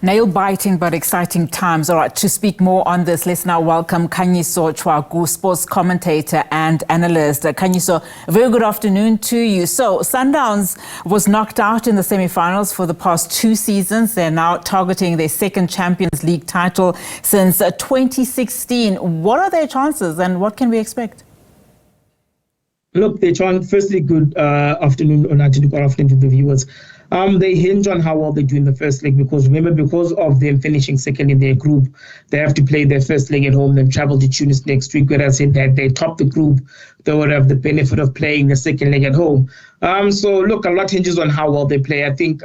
Nail-biting but exciting times. All right, to speak more on this, let's now welcome Khanyiso Tshwaku, Sports Commentator and Analyst. Khanyiso, a very good afternoon to you. So, Sundowns was knocked out in the semi-finals for the past 2 seasons. They're now targeting their second Champions League title since 2016. What are their chances and what can we expect? Look, they try. Firstly, good afternoon, or good afternoon to the viewers. They hinge on how well they do in the first leg because remember, because of them finishing second in their group, they have to play their first leg at home, then travel to Tunis next week. Whereas if they top the group, they would have the benefit of playing the second leg at home. So look, a lot hinges on how well they play. I think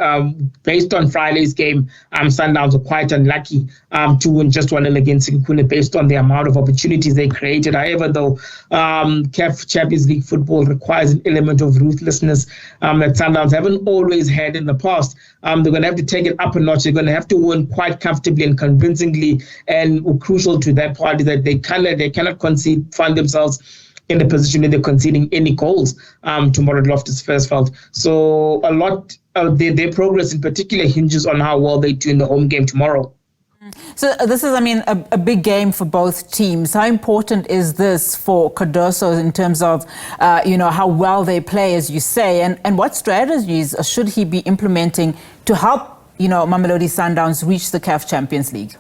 based on Friday's game, Sundowns were quite unlucky to win just 1-0 against Nkune based on the amount of opportunities they created. However, though, CAF Champions League football requires an element of ruthlessness that Sundowns haven't always had in the past. They're going to have to take it up a notch. They're going to have to win quite comfortably and convincingly. And crucial to that part is that they cannot find themselves in the position that they're conceding any goals tomorrow at Loftus Versfeld. So a lot of their progress in particular hinges on how well they do in the home game tomorrow. So this is, a big game for both teams. How important is this for Cardoso in terms of, how well they play, as you say, and what strategies should he be implementing to help, Mamelodi Sundowns reach the CAF Champions League?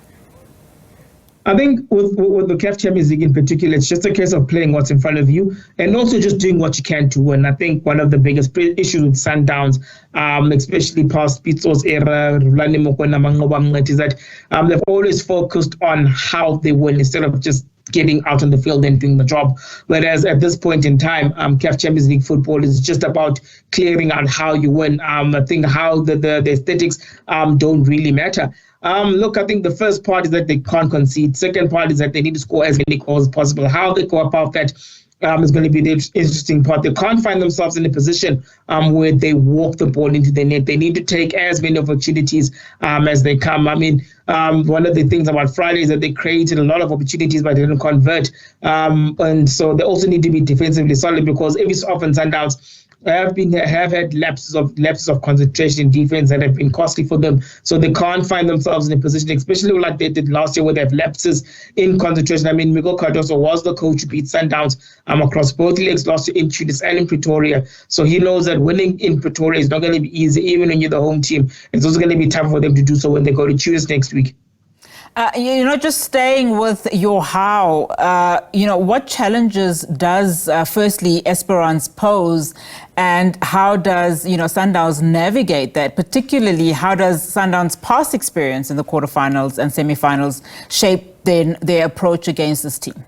I think with the CAF Champions League in particular, it's just a case of playing what's in front of you and also just doing what you can to win. I think one of the biggest issues with Sundowns, especially past Pitso's era, is that they've always focused on how they win instead of just getting out on the field and doing the job. Whereas at this point in time, CAF Champions League football is just about clearing out how you win. I think how the aesthetics don't really matter. Look, I think the first part is that they can't concede. Second part is that they need to score as many goals as possible. How they go about that is going to be the interesting part. They can't find themselves in a position where they walk the ball into the net. They need to take as many opportunities as they come. One of the things about Friday is that they created a lot of opportunities but they didn't convert. And so they also need to be defensively solid because every so often Sundowns have had lapses of concentration in defense that have been costly for them. So they can't find themselves in a position, especially like they did last year, where they have lapses in concentration. Miguel Cardoso was the coach who beat Sundowns across both legs last year in Tunis and in Pretoria. So he knows that winning in Pretoria is not going to be easy, even when you're the home team. It's also going to be tough for them to do so when they go to Tunis next week. Just staying with your how, what challenges does, firstly, Esperance pose and how does, Sundowns navigate that? Particularly, how does Sundowns' past experience in the quarterfinals and semifinals shape their approach against this team?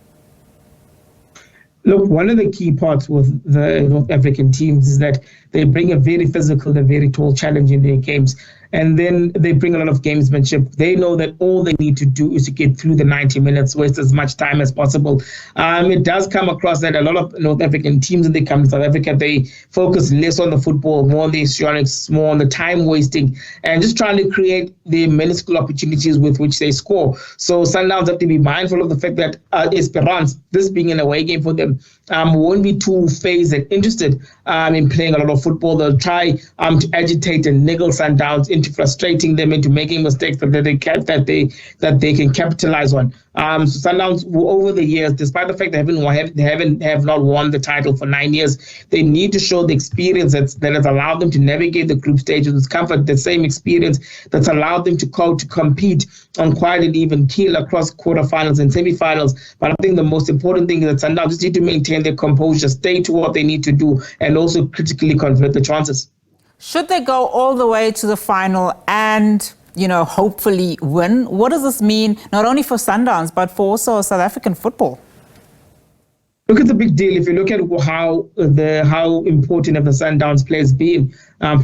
Look, one of the key parts with the North African teams is that they bring a very physical and very tall challenge in their games. And then they bring a lot of gamesmanship. They know that all they need to do is to get through the 90 minutes, waste as much time as possible. It does come across that a lot of North African teams, when they come to South Africa, they focus less on the football, more on the histrionics, more on the time wasting, and just trying to create the minuscule opportunities with which they score. So Sundowns have to be mindful of the fact that Esperance, this being an away game for them, won't be too phased and interested in playing a lot of football. They'll try to agitate and niggle Sundowns into frustrating them, into making mistakes that they can capitalize on. So Sundowns, over the years, despite the fact they have not won the title for 9 years, they need to show the experience that has allowed them to navigate the group stages with comfort, the same experience that's allowed them to compete on quite an even keel across quarterfinals and semifinals. But I think the most important thing is that Sundowns just need to maintain their composure, stay to what they need to do, and also critically convert the chances. Should they go all the way to the final and, hopefully win? What does this mean, not only for Sundowns, but for also South African football? Look, it's a big deal. If you look at how important have the Sundowns players been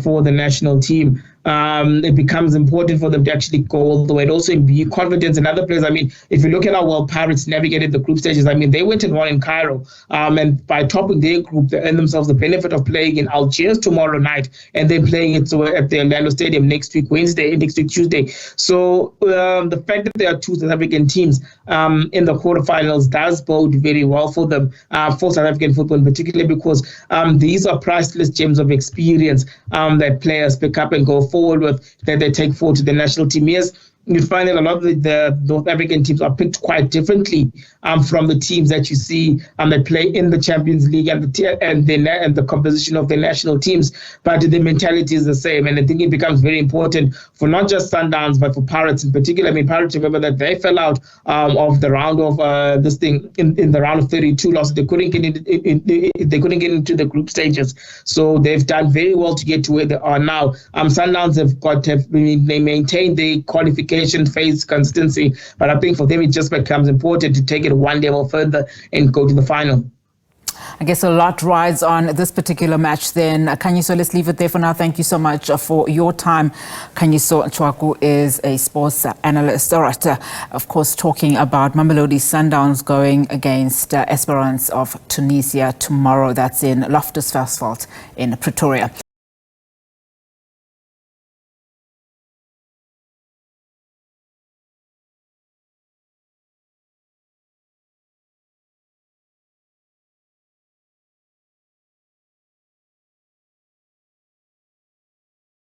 for the national team, it becomes important for them to actually go all the way. And also be confident in other players. If you look at how well Pirates navigated the group stages, they went and won in Cairo. And by topping their group, they earned themselves the benefit of playing in Algiers tomorrow night and then playing it at the Orlando Stadium next week Tuesday. So the fact that there are 2 South African teams in the quarterfinals does bode very well for them, for South African football in particular, because these are priceless gems of experience that players pick up and go forward with, that they take forward to the national team. Yes, you find that a lot of the North African teams are picked quite differently from the teams that you see that play in the Champions League and the composition of the national teams. But the mentality is the same, and I think it becomes very important for not just Sundowns but for Pirates in particular. I mean, Pirates, remember that they fell out of the round of this thing in the round of 32 losses. They couldn't get into the group stages, so they've done very well to get to where they are now. Sundowns they maintained the qualification phase consistency, but I think for them it just becomes important to take it one level further and go to the final. I guess a lot rides on this particular match then. Khanyiso, let's leave it there for now. Thank you so much for your time. Khanyiso Tshwaku is a sports analyst. All right, of course, talking about Mamelodi Sundowns going against Esperance of Tunisia tomorrow. That's in Loftus Versfeld in Pretoria.